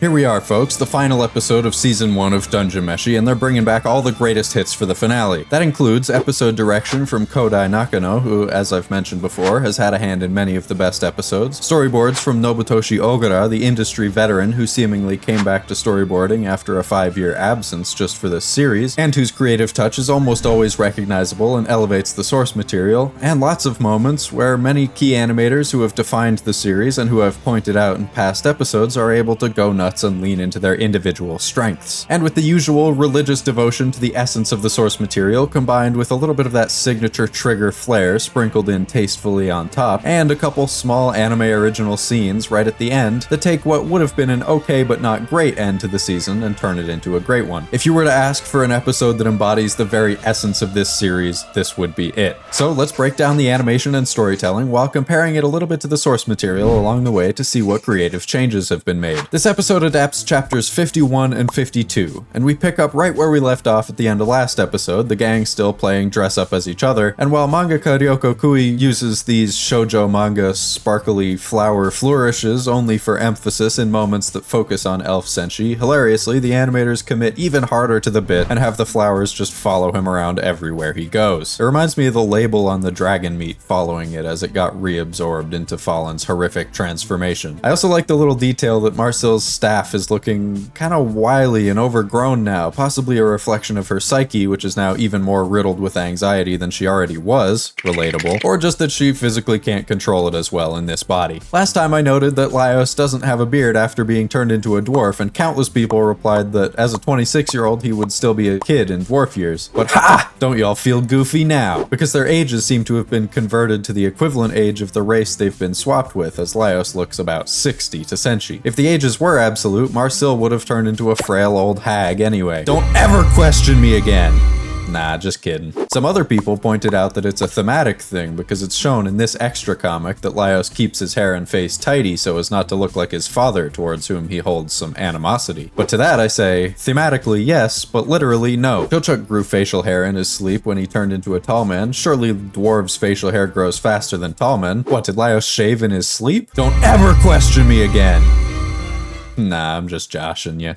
Here we are, folks, the final episode of Season 1 of Dungeon Meshi, and they're bringing back all the greatest hits for the finale. That includes episode direction from Kodai Nakano, who, as I've mentioned before, has had a hand in many of the best episodes, storyboards from Nobutoshi Ogura, the industry veteran who seemingly came back to storyboarding after a 5-year absence just for this series, and whose creative touch is almost always recognizable and elevates the source material, and lots of moments where many key animators who have defined the series and who I've pointed out in past episodes are able to go nuts and lean into their individual strengths. And with the usual religious devotion to the essence of the source material combined with a little bit of that signature trigger flair sprinkled in tastefully on top, and a couple small anime original scenes right at the end that take what would have been an okay but not great end to the season and turn it into a great one. If you were to ask for an episode that embodies the very essence of this series, this would be it. So let's break down the animation and storytelling while comparing it a little bit to the source material along the way to see what creative changes have been made. This episode adapts chapters 51 and 52, and we pick up right where we left off at the end of last episode, the gang still playing dress up as each other, and while mangaka Ryoko Kui uses these shoujo manga sparkly flower flourishes only for emphasis in moments that focus on elf senshi, hilariously the animators commit even harder to the bit and have the flowers just follow him around everywhere he goes. It reminds me of the label on the dragon meat following it as it got reabsorbed into Fallen's horrific transformation. I also like the little detail that Marcel's staff is looking kinda wily and overgrown now, possibly a reflection of her psyche, which is now even more riddled with anxiety than she already was, relatable, or just that she physically can't control it as well in this body. Last time I noted that Laios doesn't have a beard after being turned into a dwarf, and countless people replied that as a 26-year-old he would still be a kid in dwarf years. But ha! Don't y'all feel goofy now? Because their ages seem to have been converted to the equivalent age of the race they've been swapped with, as Laios looks about 60 to Senshi. If the ages were absolute, Marcel would have turned into a frail old hag anyway. Don't ever question me again! Nah, just kidding. Some other people pointed out that it's a thematic thing because it's shown in this extra comic that Laios keeps his hair and face tidy so as not to look like his father towards whom he holds some animosity. But to that I say, thematically yes, but literally no. Chochuk grew facial hair in his sleep when he turned into a tall man. Surely dwarves' facial hair grows faster than tall men. What, did Laios shave in his sleep? Don't ever question me again! Nah, I'm just joshing ya.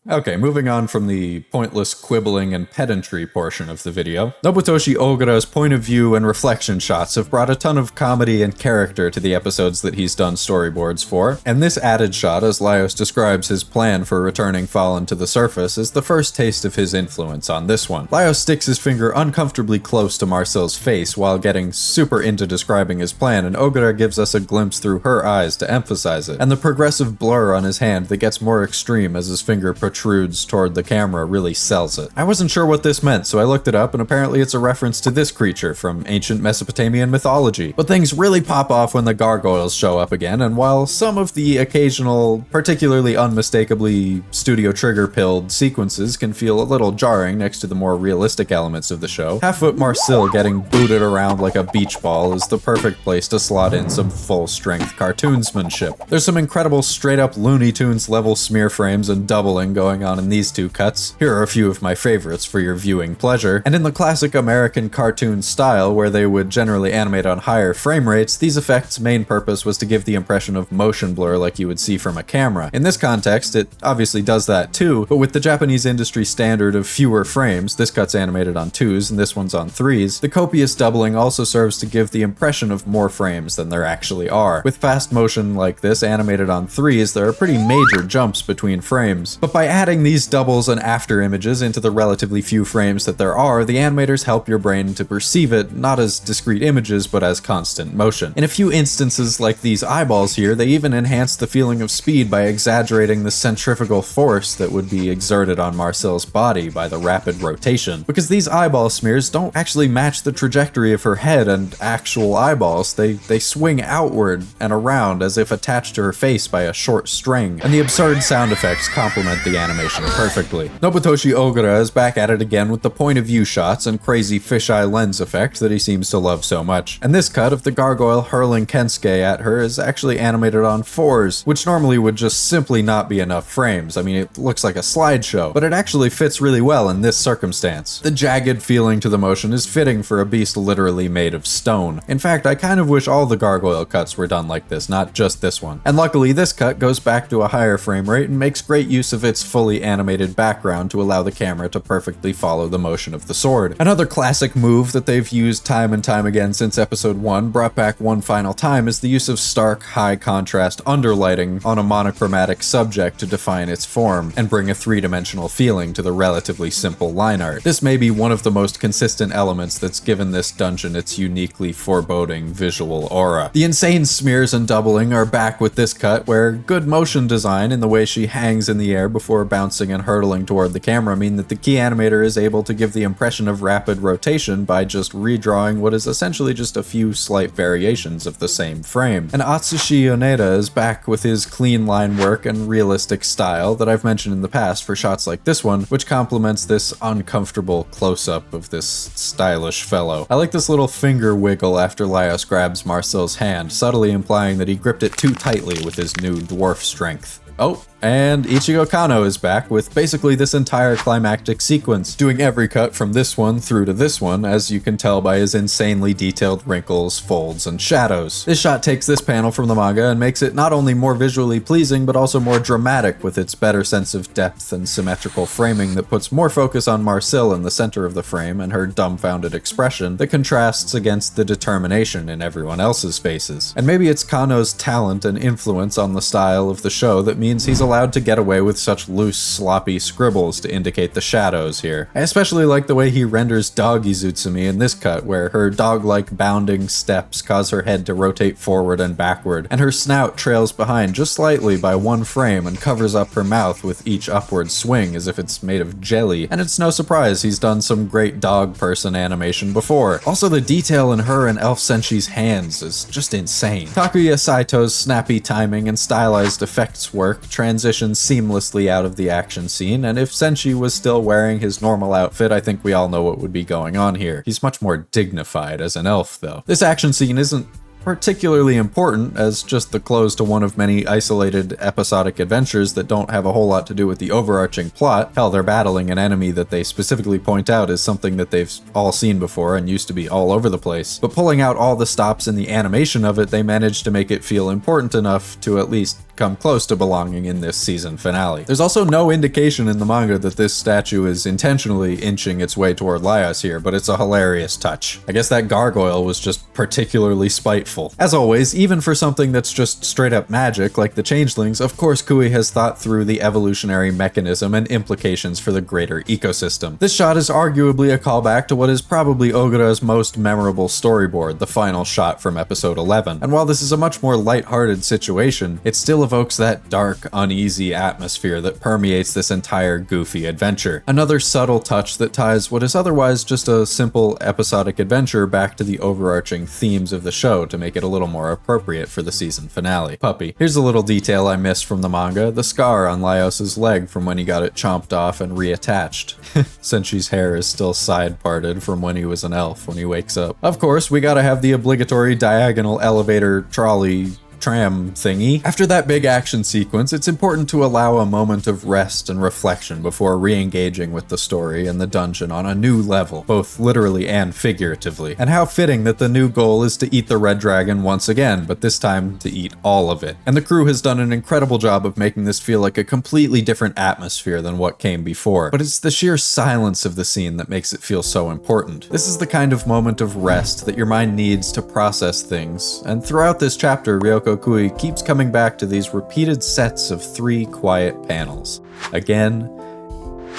Okay, moving on from the pointless quibbling and pedantry portion of the video, Nobutoshi Ogura's point of view and reflection shots have brought a ton of comedy and character to the episodes that he's done storyboards for, and this added shot, as Laios describes his plan for returning Fallen to the surface, is the first taste of his influence on this one. Laios sticks his finger uncomfortably close to Marcel's face while getting super into describing his plan, and Ogura gives us a glimpse through her eyes to emphasize it, and the progressive blur on his hand that gets more extreme as his finger protrudes toward the camera really sells it. I wasn't sure what this meant, so I looked it up, and apparently it's a reference to this creature from ancient Mesopotamian mythology. But things really pop off when the Gargoyles show up again, and while some of the occasional, particularly unmistakably studio trigger-pilled sequences can feel a little jarring next to the more realistic elements of the show, Half-Foot Marcel getting booted around like a beach ball is the perfect place to slot in some full-strength cartoonsmanship. There's some incredible straight-up Looney Tunes level smear frames and doubling going on in these two cuts. Here are a few of my favorites for your viewing pleasure. And in the classic American cartoon style, where they would generally animate on higher frame rates, these effects' main purpose was to give the impression of motion blur like you would see from a camera. In this context, it obviously does that too, but with the Japanese industry standard of fewer frames, this cut's animated on 2s and this one's on 3s, the copious doubling also serves to give the impression of more frames than there actually are. With fast motion like this animated on 3s, there are pretty major jumps between frames, but by adding these doubles and after images into the relatively few frames that there are, the animators help your brain to perceive it not as discrete images but as constant motion. In a few instances like these eyeballs here, they even enhance the feeling of speed by exaggerating the centrifugal force that would be exerted on Marcel's body by the rapid rotation. Because these eyeball smears don't actually match the trajectory of her head and actual eyeballs, they swing outward and around as if attached to her face by a short string, and the absurd sound effects complement the animation perfectly. Nobutoshi Ogura is back at it again with the point of view shots and crazy fisheye lens effect that he seems to love so much. And this cut of the gargoyle hurling Kensuke at her is actually animated on 4s, which normally would just simply not be enough frames. I mean, it looks like a slideshow, but it actually fits really well in this circumstance. The jagged feeling to the motion is fitting for a beast literally made of stone. In fact, I kind of wish all the gargoyle cuts were done like this, not just this one. And luckily, this cut goes back to a higher frame rate and makes great use of its fully animated background to allow the camera to perfectly follow the motion of the sword. Another classic move that they've used time and time again since episode 1, brought back one final time, is the use of stark, high contrast underlighting on a monochromatic subject to define its form and bring a three-dimensional feeling to the relatively simple line art. This may be one of the most consistent elements that's given this dungeon its uniquely foreboding visual aura. The insane smears and doubling are back with this cut, where good motion design in the way she hangs in the air before bouncing and hurtling toward the camera mean that the key animator is able to give the impression of rapid rotation by just redrawing what is essentially just a few slight variations of the same frame. And Atsushi Yoneda is back with his clean line work and realistic style that I've mentioned in the past for shots like this one, which complements this uncomfortable close-up of this stylish fellow. I like this little finger wiggle after Laios grabs Marcel's hand, subtly implying that he gripped it too tightly with his new dwarf strength. Oh, and Ichigo Kanno is back with basically this entire climactic sequence, doing every cut from this one through to this one, as you can tell by his insanely detailed wrinkles, folds, and shadows. This shot takes this panel from the manga and makes it not only more visually pleasing, but also more dramatic with its better sense of depth and symmetrical framing that puts more focus on Marcel in the center of the frame and her dumbfounded expression that contrasts against the determination in everyone else's faces. And maybe it's Kanno's talent and influence on the style of the show that means he's allowed to get away with such loose, sloppy scribbles to indicate the shadows here. I especially like the way he renders Dog Izutsumi in this cut, where her dog-like bounding steps cause her head to rotate forward and backward, and her snout trails behind just slightly by one frame and covers up her mouth with each upward swing as if it's made of jelly. And it's no surprise he's done some great dog person animation before. Also, the detail in her and Elf Senshi's hands is just insane. Takuya Saito's snappy timing and stylized effects work transitions seamlessly out of the action scene, and if Senshi was still wearing his normal outfit, I think we all know what would be going on here. He's much more dignified as an elf, though. This action scene isn't particularly important as just the close to one of many isolated episodic adventures that don't have a whole lot to do with the overarching plot. Hell, they're battling an enemy that they specifically point out is something that they've all seen before and used to be all over the place. But pulling out all the stops in the animation of it, they managed to make it feel important enough to at least come close to belonging in this season finale. There's also no indication in the manga that this statue is intentionally inching its way toward Laios here, but it's a hilarious touch. I guess that gargoyle was just particularly spiteful. As always, even for something that's just straight up magic like the Changelings, of course Kui has thought through the evolutionary mechanism and implications for the greater ecosystem. This shot is arguably a callback to what is probably Ogura's most memorable storyboard, the final shot from episode 11. And while this is a much more lighthearted situation, it still evokes that dark, uneasy atmosphere that permeates this entire goofy adventure. Another subtle touch that ties what is otherwise just a simple episodic adventure back to the overarching themes of the show to make it a little more appropriate for the season finale. Puppy. Here's a little detail I missed from the manga, the scar on Laios' leg from when he got it chomped off and reattached. Senshi's hair is still side-parted from when he was an elf when he wakes up. Of course, we gotta have the obligatory diagonal elevator trolley tram thingy. After that big action sequence, it's important to allow a moment of rest and reflection before re-engaging with the story and the dungeon on a new level, both literally and figuratively. And how fitting that the new goal is to eat the red dragon once again, but this time to eat all of it. And the crew has done an incredible job of making this feel like a completely different atmosphere than what came before. But it's the sheer silence of the scene that makes it feel so important. This is the kind of moment of rest that your mind needs to process things, and throughout this chapter, Ryoko Kui keeps coming back to these repeated sets of 3 quiet panels. Again,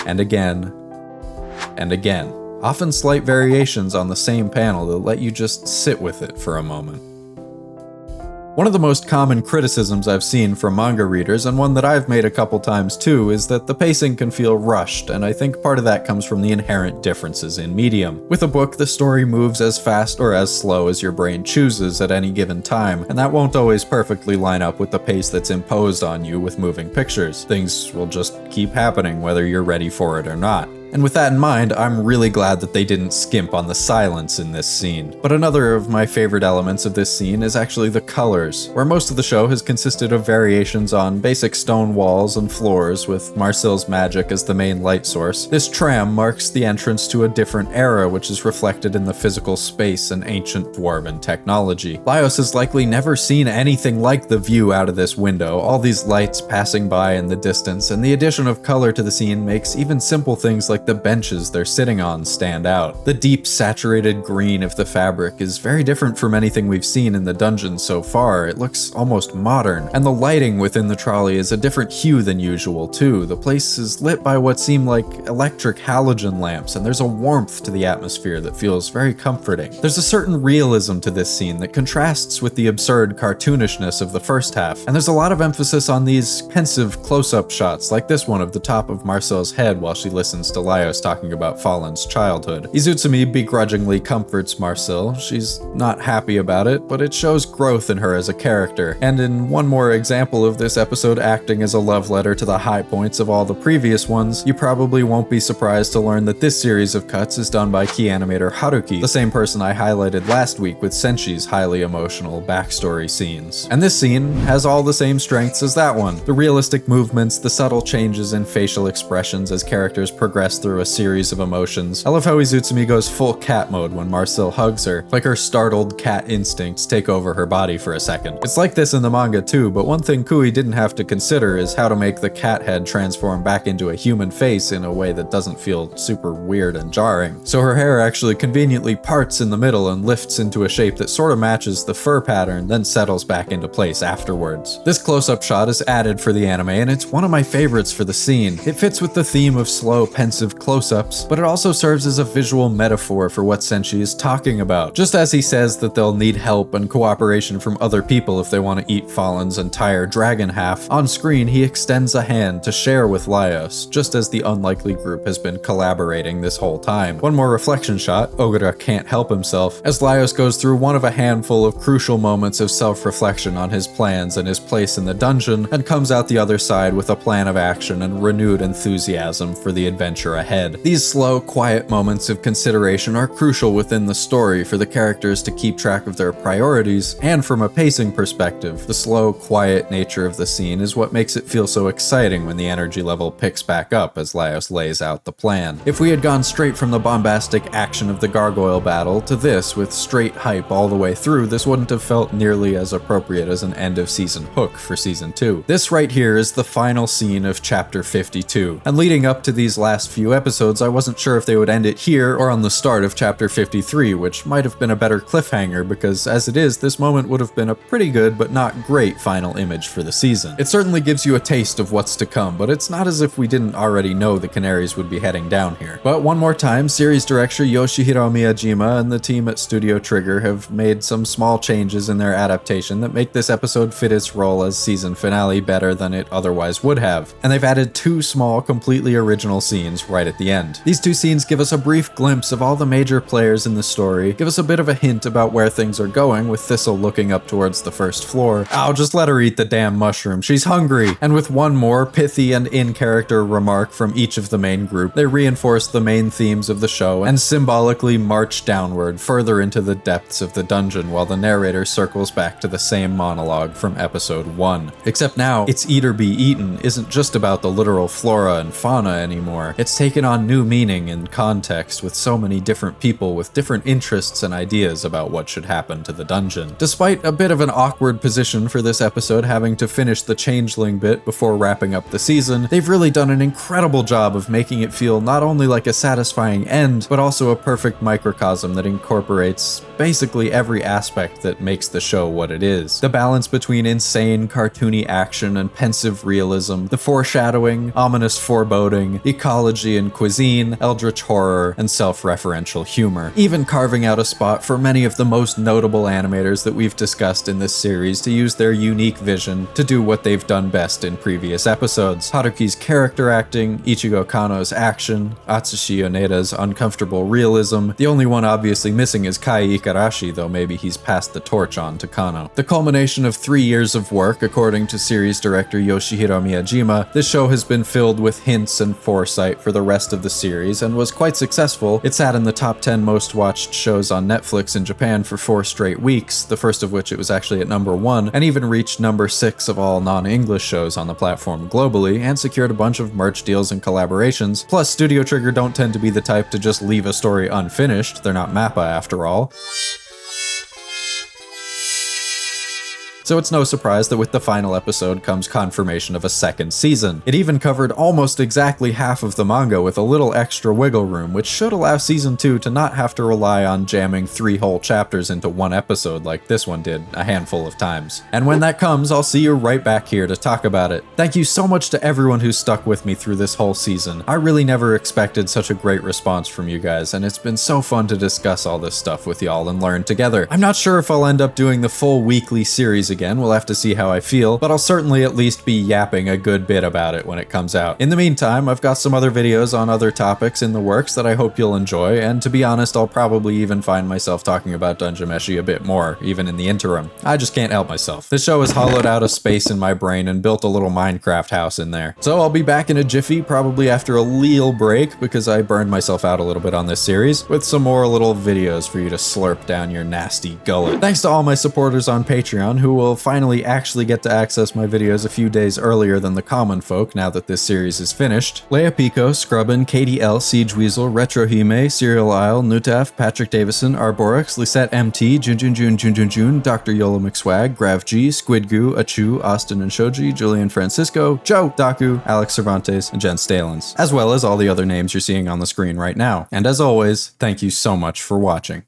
and again, and again. Often slight variations on the same panel that let you just sit with it for a moment. One of the most common criticisms I've seen from manga readers, and one that I've made a couple times too, is that the pacing can feel rushed, and I think part of that comes from the inherent differences in medium. With a book, the story moves as fast or as slow as your brain chooses at any given time, and that won't always perfectly line up with the pace that's imposed on you with moving pictures. Things will just keep happening whether you're ready for it or not. And with that in mind, I'm really glad that they didn't skimp on the silence in this scene. But another of my favorite elements of this scene is actually the colors, where most of the show has consisted of variations on basic stone walls and floors with Marcel's magic as the main light source. This tram marks the entrance to a different era, which is reflected in the physical space and ancient dwarven technology. Laios has likely never seen anything like the view out of this window, all these lights passing by in the distance, and the addition of color to the scene makes even simple things like the benches they're sitting on stand out. The deep saturated green of the fabric is very different from anything we've seen in the dungeon so far. It looks almost modern, and the lighting within the trolley is a different hue than usual too. The place is lit by what seem like electric halogen lamps, and there's a warmth to the atmosphere that feels very comforting. There's a certain realism to this scene that contrasts with the absurd cartoonishness of the first half, and there's a lot of emphasis on these pensive close-up shots like this one of the top of Marcel's head while she listens to Laios talking about Fallen's childhood. Izutsumi begrudgingly comforts Marcel. She's not happy about it, but it shows growth in her as a character. And in one more example of this episode acting as a love letter to the high points of all the previous ones, you probably won't be surprised to learn that this series of cuts is done by key animator Haruki, the same person I highlighted last week with Senshi's highly emotional backstory scenes. And this scene has all the same strengths as that one. The realistic movements, the subtle changes in facial expressions as characters progress through a series of emotions. I love how Izutsumi goes full cat mode when Marcel hugs her, like her startled cat instincts take over her body for a second. It's like this in the manga too, but one thing Kui didn't have to consider is how to make the cat head transform back into a human face in a way that doesn't feel super weird and jarring. So her hair actually conveniently parts in the middle and lifts into a shape that sort of matches the fur pattern, then settles back into place afterwards. This close-up shot is added for the anime, and it's one of my favorites for the scene. It fits with the theme of slow, pensive close-ups, but it also serves as a visual metaphor for what Senshi is talking about. Just as he says that they'll need help and cooperation from other people if they want to eat Fallen's entire dragon half, on screen he extends a hand to share with Laios, just as the unlikely group has been collaborating this whole time. One more reflection shot, Ogura can't help himself, as Laios goes through one of a handful of crucial moments of self-reflection on his plans and his place in the dungeon, and comes out the other side with a plan of action and renewed enthusiasm for the adventure ahead. These slow, quiet moments of consideration are crucial within the story for the characters to keep track of their priorities, and from a pacing perspective, the slow, quiet nature of the scene is what makes it feel so exciting when the energy level picks back up as Laios lays out the plan. If we had gone straight from the bombastic action of the Gargoyle battle to this with straight hype all the way through, this wouldn't have felt nearly as appropriate as an end-of-season hook for Season 2. This right here is the final scene of Chapter 52, and leading up to these last few episodes, I wasn't sure if they would end it here or on the start of Chapter 53, which might have been a better cliffhanger because as it is, this moment would have been a pretty good but not great final image for the season. It certainly gives you a taste of what's to come, but it's not as if we didn't already know the Canaries would be heading down here. But one more time, series director Yoshihiro Miyajima and the team at Studio Trigger have made some small changes in their adaptation that make this episode fit its role as season finale better than it otherwise would have. And they've added two small, completely original scenes right at the end. These two scenes give us a brief glimpse of all the major players in the story, give us a bit of a hint about where things are going, with Thistle looking up towards the first floor. Ow, just let her eat the damn mushroom, she's hungry! And with one more pithy and in-character remark from each of the main group, they reinforce the main themes of the show and symbolically march downward further into the depths of the dungeon while the narrator circles back to the same monologue from episode 1. Except now, It's Eat or Be Eaten isn't just about the literal flora and fauna anymore. It's taken on new meaning and context with so many different people with different interests and ideas about what should happen to the dungeon. Despite a bit of an awkward position for this episode having to finish the Changeling bit before wrapping up the season, they've really done an incredible job of making it feel not only like a satisfying end, but also a perfect microcosm that incorporates basically every aspect that makes the show what it is. The balance between insane, cartoony action and pensive realism, the foreshadowing, ominous foreboding, ecology, Asian cuisine, eldritch horror, and self-referential humor, even carving out a spot for many of the most notable animators that we've discussed in this series to use their unique vision to do what they've done best in previous episodes. Haruki's character acting, Ichigo Kanno's action, Atsushi Yoneda's uncomfortable realism. The only one obviously missing is Kai Ikarashi, though maybe he's passed the torch on to Kanno. The culmination of 3 years of work, according to series director Yoshihiro Miyajima, this show has been filled with hints and foresight for the rest of the series and was quite successful. It sat in the top 10 most watched shows on Netflix in Japan for 4 straight weeks, the first of which it was actually at number 1, and even reached number 6 of all non-English shows on the platform globally, and secured a bunch of merch deals and collaborations. Plus, Studio Trigger don't tend to be the type to just leave a story unfinished, they're not MAPPA after all. So it's no surprise that with the final episode comes confirmation of a second season. It even covered almost exactly half of the manga with a little extra wiggle room, which should allow season 2 to not have to rely on jamming 3 whole chapters into one episode like this one did a handful of times. And when that comes, I'll see you right back here to talk about it. Thank you so much to everyone who stuck with me through this whole season. I really never expected such a great response from you guys, and it's been so fun to discuss all this stuff with y'all and learn together. I'm not sure if I'll end up doing the full weekly series again, we'll have to see how I feel, but I'll certainly at least be yapping a good bit about it when it comes out. In the meantime, I've got some other videos on other topics in the works that I hope you'll enjoy, and to be honest, I'll probably even find myself talking about Dungeon Meshi a bit more, even in the interim. I just can't help myself. This show has hollowed out a space in my brain and built a little Minecraft house in there. So I'll be back in a jiffy, probably after a little break, because I burned myself out a little bit on this series, with some more little videos for you to slurp down your nasty gullet. Thanks to all my supporters on Patreon, who will finally actually get to access my videos a few days earlier than the common folk now that this series is finished. Leia Pico, Scrubbin, Katie L, Siege Weasel, Retro Hime, Serial Isle, Nutaf, Patrick Davison, Arborix, Lisette MT, Jun, Dr. Yola McSwag, Grav G, Squid Goo, Achu, Austin and Shoji, Julian Francisco, Joe, Daku, Alex Cervantes, and Jen Stalins, as well as all the other names you're seeing on the screen right now. And as always, thank you so much for watching.